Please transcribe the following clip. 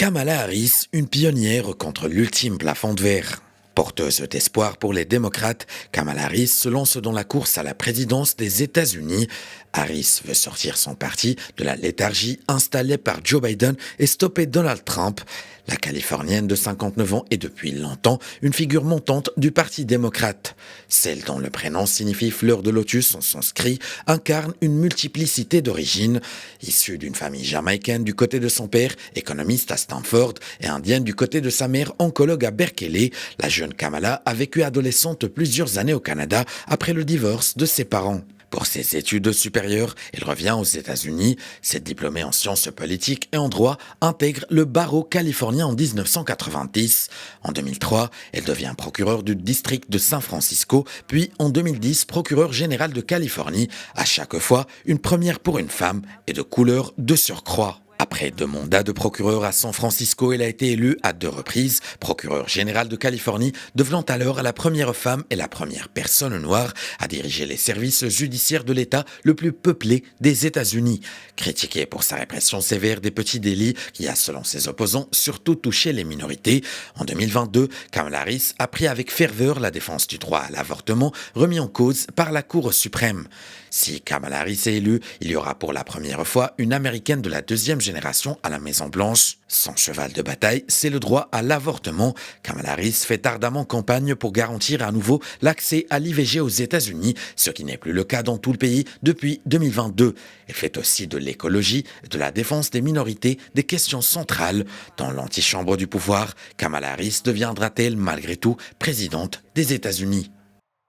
Kamala Harris, une pionnière contre l'ultime plafond de verre. Porteuse d'espoir pour les démocrates, Kamala Harris se lance dans la course à la présidence des États-Unis. Harris veut sortir son parti de la léthargie installée par Joe Biden et stopper Donald Trump. La Californienne de 59 ans est depuis longtemps une figure montante du Parti démocrate. Celle dont le prénom signifie fleur de lotus en sanskrit incarne une multiplicité d'origines. Issue d'une famille jamaïcaine du côté de son père, économiste à Stanford, et indienne du côté de sa mère, oncologue à Berkeley, la jeune Kamala a vécu adolescente plusieurs années au Canada après le divorce de ses parents. Pour ses études supérieures, elle revient aux États-Unis. Cette diplômée en sciences politiques et en droit intègre le barreau californien en 1990. En 2003, elle devient procureure du district de San Francisco, puis en 2010, procureure générale de Californie. À chaque fois, une première pour une femme et de couleur de surcroît. Après 2 mandats de procureur à San Francisco, elle a été élue à 2 reprises, procureure générale de Californie, devenant alors la première femme et la première personne noire à diriger les services judiciaires de l'État le plus peuplé des États-Unis. Critiquée pour sa répression sévère des petits délits qui a, selon ses opposants, surtout touché les minorités, en 2022, Kamala Harris a pris avec ferveur la défense du droit à l'avortement remis en cause par la Cour suprême. Si Kamala Harris est élue, il y aura pour la première fois une Américaine de la 2e génération à la Maison-Blanche. Son cheval de bataille, c'est le droit à l'avortement. Kamala Harris fait ardemment campagne pour garantir à nouveau l'accès à l'IVG aux États-Unis, ce qui n'est plus le cas dans tout le pays depuis 2022. Elle fait aussi de l'écologie, de la défense des minorités, des questions centrales. Dans l'antichambre du pouvoir, Kamala Harris deviendra-t-elle malgré tout présidente des États-Unis ?